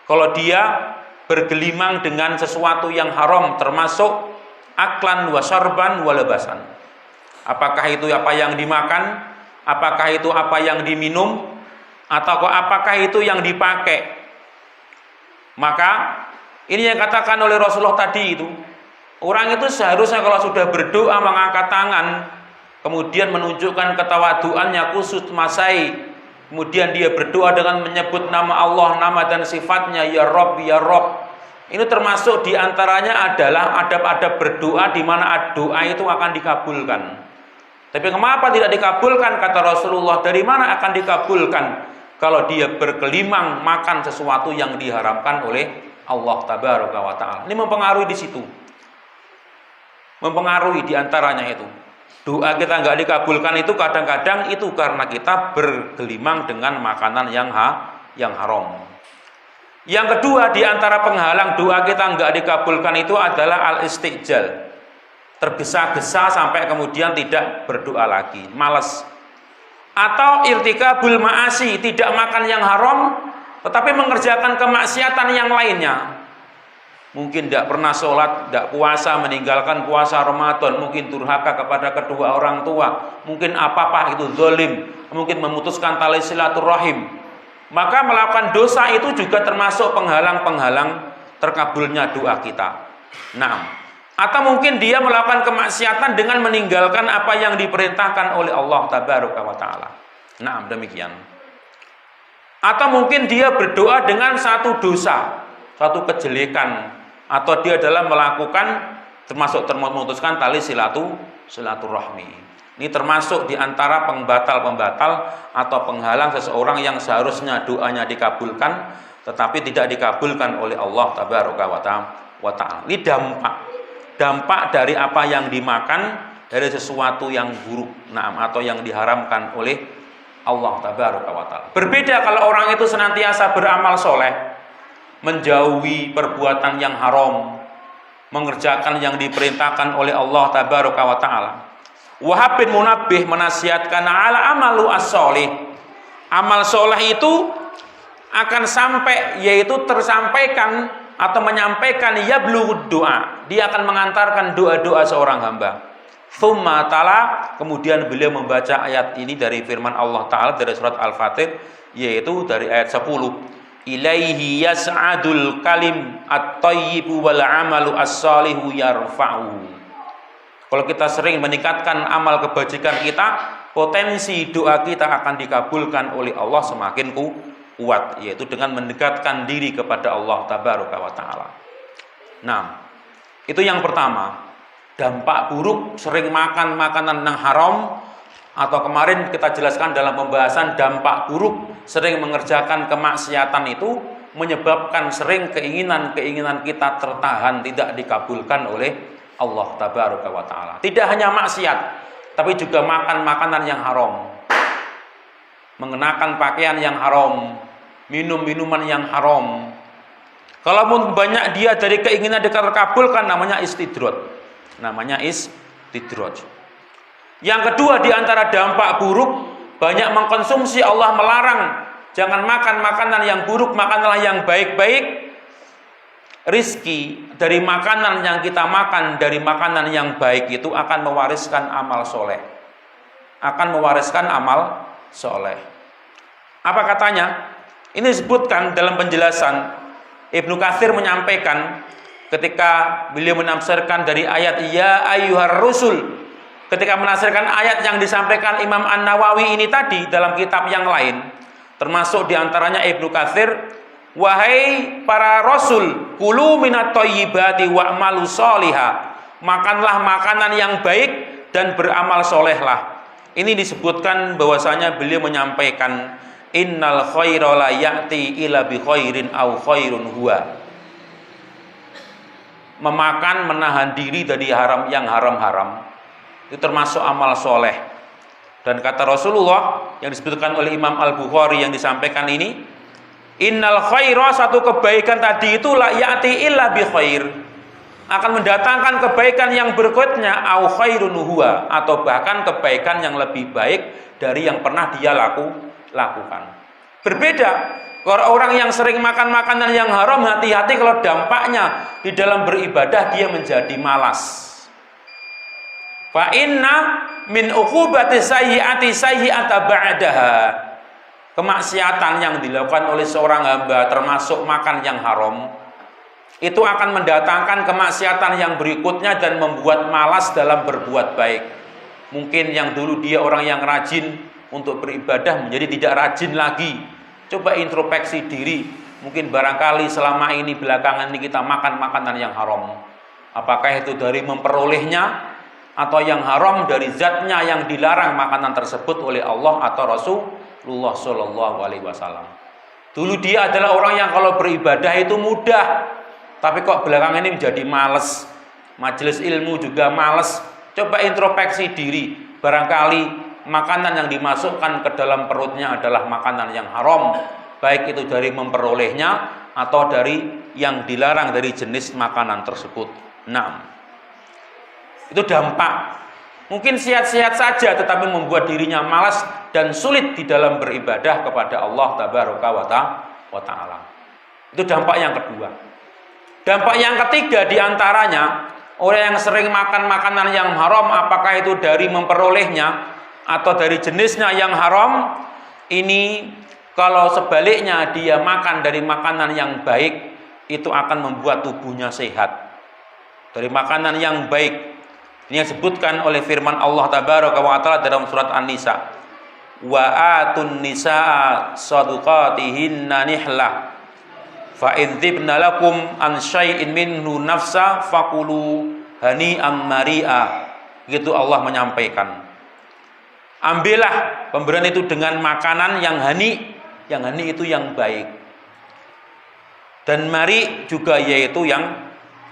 Kalau dia bergelimang dengan sesuatu yang haram, termasuk aklan wa syarban wa lebasan. Apakah itu apa yang dimakan, apakah itu apa yang diminum, atau apakah itu yang dipakai. Maka ini yang katakan oleh Rasulullah tadi itu, orang itu seharusnya kalau sudah berdoa mengangkat tangan, kemudian menunjukkan ketawaduannya, kusut masai, kemudian dia berdoa dengan menyebut nama Allah, nama dan sifatnya, ya Rabb, ya Rabb. Ini termasuk diantaranya adalah adab-adab berdoa di mana doa itu akan dikabulkan. Tapi kenapa tidak dikabulkan? Kata Rasulullah, dari mana akan dikabulkan? kalau dia bergelimang makan sesuatu yang diharamkan oleh Allah Tabaraka wa Ta'ala. Ini mempengaruhi di situ. Mempengaruhi diantaranya itu. Doa kita nggak dikabulkan itu kadang-kadang itu karena kita bergelimang dengan makanan yang haram. Yang kedua diantara penghalang doa kita nggak dikabulkan itu adalah al-istijal. Tergesa-gesa sampai kemudian tidak berdoa lagi, malas. Atau irtikabul ma'asi, tidak makan yang haram tetapi mengerjakan kemaksiatan yang lainnya. Mungkin tidak pernah sholat, tidak puasa, meninggalkan puasa Ramadan, mungkin durhaka kepada kedua orang tua, mungkin apa-apa itu zalim, mungkin memutuskan tali silaturahim. Maka melakukan dosa itu juga termasuk penghalang-penghalang terkabulnya doa kita. Nah, atau mungkin dia melakukan kemaksiatan dengan meninggalkan apa yang diperintahkan oleh Allah Tabaraka wa Ta'ala. Nah, demikian. Atau mungkin dia berdoa dengan satu dosa, satu kejelekan, atau dia dalam melakukan termasuk memutuskan tali silaturahmi. Ini termasuk diantara pembatal-pembatal atau penghalang seseorang yang seharusnya doanya dikabulkan tetapi tidak dikabulkan oleh Allah Tabaraka wa Ta'ala. Ini dampak dari apa yang dimakan dari sesuatu yang buruk, atau yang diharamkan oleh Allah Tabaraka wa Ta'ala. Berbeda kalau orang itu senantiasa beramal soleh, menjauhi perbuatan yang haram, mengerjakan yang diperintahkan oleh Allah Tabaraka wa Ta'ala. Wahab bin Munabbih menasihatkan ala amalu as-solih. Amal soleh itu akan sampai, yaitu tersampaikan atau menyampaikan yablughud doa. Dia akan mengantarkan doa-doa seorang hamba. Tsumma ta'ala, kemudian beliau membaca ayat ini dari firman Allah Ta'ala dari surat Al-Fatir, yaitu dari ayat 10. Ilaihi yas'adul kalim at-tayyibu wal amalu as-salihu yarfa'u. Kalau kita sering meningkatkan amal kebajikan kita, potensi doa kita akan dikabulkan oleh Allah semakin kuat, yaitu dengan mendekatkan diri kepada Allah Tabaraka wa Ta'ala. Nah, itu yang pertama. Dampak buruk sering makan makanan yang haram, atau kemarin kita jelaskan dalam pembahasan dampak buruk sering mengerjakan kemaksiatan itu menyebabkan sering keinginan-keinginan kita tertahan, tidak dikabulkan oleh Allah Tabaraka wa Ta'ala. Tidak hanya maksiat, tapi juga makan makanan yang haram, mengenakan pakaian yang haram, minum minuman yang haram. Kalau banyak dia dari keinginan terkabulkan, namanya istidraj. Yang kedua, di antara dampak buruk, banyak mengkonsumsi. Allah melarang jangan makan makanan yang buruk, makanlah yang baik-baik. Rizki dari makanan yang kita makan, dari makanan yang baik itu akan mewariskan amal soleh. Apa katanya? Ini disebutkan dalam penjelasan. Ibnu Katsir menyampaikan ketika beliau menafsirkan dari ayat ya ayyuhar rusul, ketika menafsirkan ayat yang disampaikan Imam An-Nawawi ini tadi dalam kitab yang lain, termasuk diantaranya Ibnu Katsir, wahai para rasul, kulu minat thayyibati wa'malu sholiha, makanlah makanan yang baik dan beramal solehlah. Ini disebutkan bahwasanya beliau menyampaikan innal khaira la ya'ti ila bi khairin aw khairun huwa. Memakan, menahan diri dari yang haram-haram itu termasuk amal soleh. Dan kata Rasulullah yang disebutkan oleh Imam Al-Bukhari yang disampaikan ini, innal khaira, satu kebaikan tadi itu la ya'ti illa bi khair, akan mendatangkan kebaikan yang berikutnya, au khairun huwa, atau bahkan kebaikan yang lebih baik dari yang pernah dia lakukan. Berbeda kalau orang yang sering makan makanan yang haram, hati-hati kalau dampaknya di dalam beribadah dia menjadi malas. Fa inna min uqubati sayyi'ati sayyi'ata ba'daha. Kemaksiatan yang dilakukan oleh seorang hamba termasuk makan yang haram, itu akan mendatangkan kemaksiatan yang berikutnya dan membuat malas dalam berbuat baik. Mungkin yang dulu dia orang yang rajin untuk beribadah menjadi tidak rajin lagi. Coba introspeksi diri, mungkin barangkali selama ini belakangan ini kita makan makanan yang haram. Apakah itu dari memperolehnya, atau yang haram dari zatnya yang dilarang makanan tersebut oleh Allah atau Rasulullah Shallallahu Alaihi Wasallam. Dulu dia adalah orang yang kalau beribadah itu mudah, tapi kok belakangan ini menjadi males. Majelis ilmu juga males. Coba introspeksi diri, barangkali makanan yang dimasukkan ke dalam perutnya adalah makanan yang haram, baik itu dari memperolehnya atau dari yang dilarang dari jenis makanan tersebut. Nah, itu dampak. Mungkin sehat-sehat saja tetapi membuat dirinya malas dan sulit di dalam beribadah kepada Allah Tabaraka wa Ta'ala. Itu dampak yang kedua. Dampak yang ketiga diantaranya, orang yang sering makan makanan yang haram, apakah itu dari memperolehnya atau dari jenisnya yang haram, ini kalau sebaliknya dia makan dari makanan yang baik, itu akan membuat tubuhnya sehat. Dari makanan yang baik. Ini yang disebutkan oleh firman Allah Tabaraka wa Ta'ala dalam surat An-Nisa. Wa atun nisaa sadaqatihinna nihlah fa in dhibna lakum an syai'in minhu nafsa faqulu hani'am mari'a. Gitu Allah menyampaikan. Ambillah pemberian itu dengan makanan yang hani. Yang hani itu yang baik. Dan mari juga yaitu yang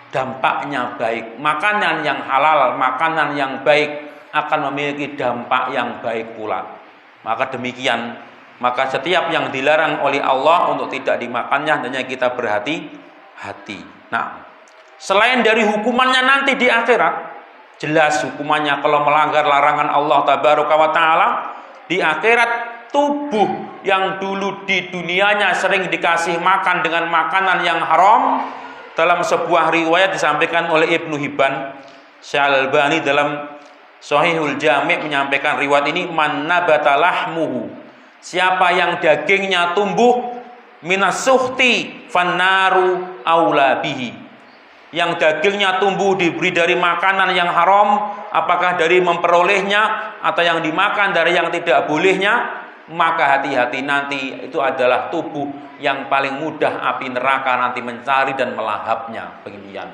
dampaknya baik. Makanan yang halal, makanan yang baik akan memiliki dampak yang baik pula. Maka demikian, maka setiap yang dilarang oleh Allah untuk tidak dimakannya hendaknya kita berhati-hati. Nah, selain dari hukumannya nanti di akhirat, jelas hukumannya kalau melanggar larangan Allah Tabaraka wa Ta'ala di akhirat, tubuh yang dulu di dunianya sering dikasih makan dengan makanan yang haram, dalam sebuah riwayat disampaikan oleh Ibnu Hibban, Syekh Al-Albani dalam Shahihul Jami' menyampaikan riwayat ini, man nabata lahmuhu, siapa yang dagingnya tumbuh, minas suhti fannaru aula bihi, yang dagingnya tumbuh diberi dari makanan yang haram, apakah dari memperolehnya atau yang dimakan dari yang tidak bolehnya, maka hati-hati, nanti itu adalah tubuh yang paling mudah api neraka nanti mencari dan melahapnya. Beginian,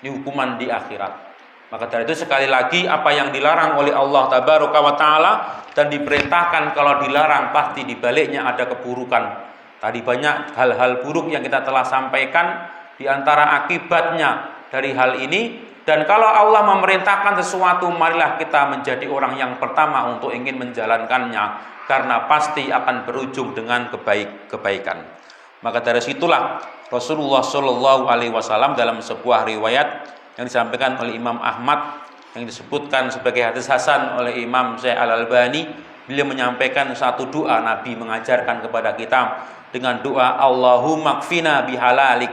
ini hukuman di akhirat. Maka dari itu sekali lagi, apa yang dilarang oleh Allah Tabaraka wa Ta'ala dan diperintahkan kalau dilarang pasti dibaliknya ada keburukan. Tadi banyak hal-hal buruk yang kita telah sampaikan, di antara akibatnya dari hal ini. Dan kalau Allah memerintahkan sesuatu, marilah kita menjadi orang yang pertama untuk ingin menjalankannya, karena pasti akan berujung dengan kebaikan. Maka dari situlah Rasulullah Shallallahu Alaihi Wasallam dalam sebuah riwayat yang disampaikan oleh Imam Ahmad, yang disebutkan sebagai hadis hasan oleh Imam Syekh Al-Albani, beliau menyampaikan satu doa. Nabi mengajarkan kepada kita dengan doa, Allahumma kfina bihalalik,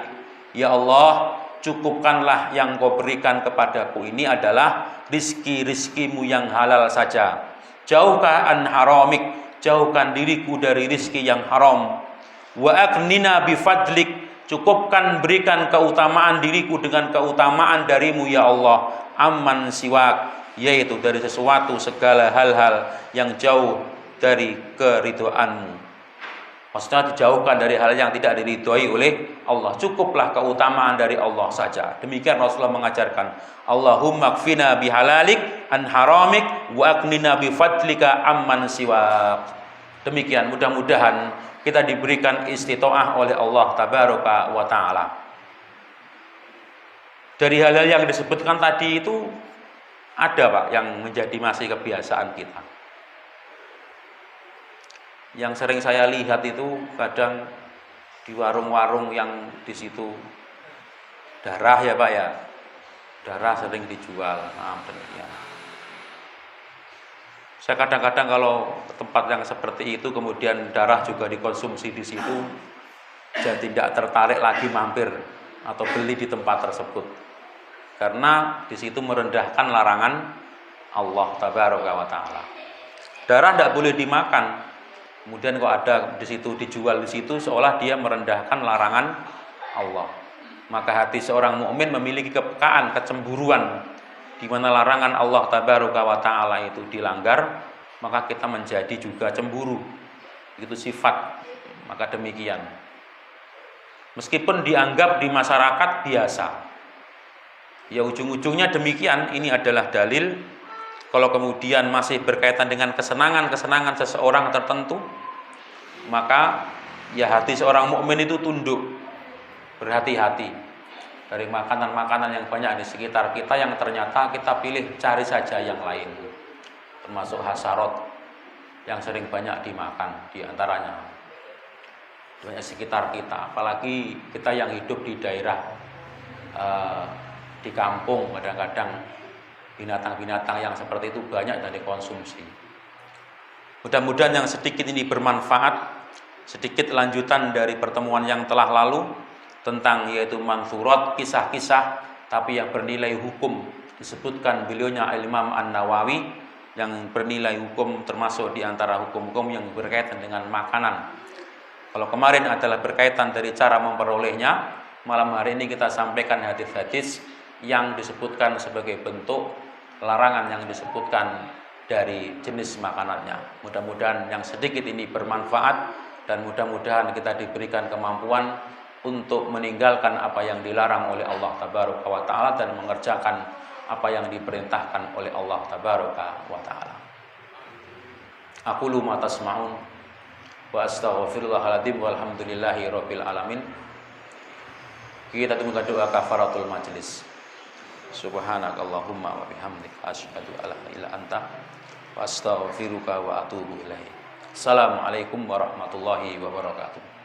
ya Allah, cukupkanlah yang kau berikan kepadaku ini adalah rizki-rizkimu yang halal saja. Jauhkan an haramik, jauhkan diriku dari rizki yang haram. Wa aknina bifadlik, cukupkan berikan keutamaan diriku dengan keutamaan darimu ya Allah. Amman siwak, yaitu dari sesuatu segala hal-hal yang jauh dari keridhoanmu. Maksudnya dijauhkan dari hal yang tidak diridhoi oleh Allah. Cukuplah keutamaan dari Allah saja. Demikian Rasulullah mengajarkan. Allahumma kfina bihalalik an haramik wa aknina bifadlika amman siwak. Demikian, mudah-mudahan kita diberikan istitoah oleh Allah Tabaraka wa Ta'ala. Dari hal-hal yang disebutkan tadi itu ada Pak yang menjadi masih kebiasaan kita. Yang sering saya lihat itu kadang di warung-warung yang di situ darah ya Pak ya, darah sering dijual. Nah, demikian. Saya kadang-kadang kalau tempat yang seperti itu kemudian darah juga dikonsumsi di situ, dan tidak tertarik lagi mampir atau beli di tempat tersebut, karena di situ merendahkan larangan Allah Tabaraka wa Ta'ala. Darah tidak boleh dimakan. Kemudian kok ada di situ dijual di situ, seolah dia merendahkan larangan Allah. Maka hati seorang mukmin memiliki kepekaan, kecemburuan, di mana larangan Allah Tabaraka wa Ta'ala itu dilanggar, maka kita menjadi juga cemburu. Itu sifat. Maka demikian. Meskipun dianggap di masyarakat biasa, ya ujung-ujungnya demikian. Ini adalah dalil. Kalau kemudian masih berkaitan dengan kesenangan-kesenangan seseorang tertentu, maka ya hati seorang mukmin itu tunduk, berhati-hati dari makanan-makanan yang banyak di sekitar kita yang ternyata kita pilih cari saja yang lain, termasuk hasarot yang sering banyak dimakan di antaranya banyak sekitar kita, apalagi kita yang hidup di daerah di kampung. Kadang-kadang binatang-binatang yang seperti itu banyak dan dikonsumsi. Mudah-mudahan yang sedikit ini bermanfaat. Sedikit lanjutan dari pertemuan yang telah lalu tentang yaitu mansurat, kisah-kisah tapi yang bernilai hukum. Disebutkan beliaunya Imam An-Nawawi yang bernilai hukum, termasuk di antara hukum-hukum yang berkaitan dengan makanan. Kalau kemarin adalah berkaitan dari cara memperolehnya, malam hari ini kita sampaikan hadis-hadis yang disebutkan sebagai bentuk larangan yang disebutkan dari jenis makanannya. Mudah-mudahan yang sedikit ini bermanfaat dan mudah-mudahan kita diberikan kemampuan untuk meninggalkan apa yang dilarang oleh Allah Tabaraka wa Ta'ala dan mengerjakan apa yang diperintahkan oleh Allah Tabaraka wa Ta'ala. Aqulu ma tasma'un wa astaghfirullahaladzim walhamdulillahi rabbil alamin. Kita tunggu doa kafaratul majlis. Subhanakallahumma wa bihamdika asyhadu an la ilaha illa anta wa astaghfiruka wa atubu ilaik. Assalamualaikum warahmatullahi wabarakatuh.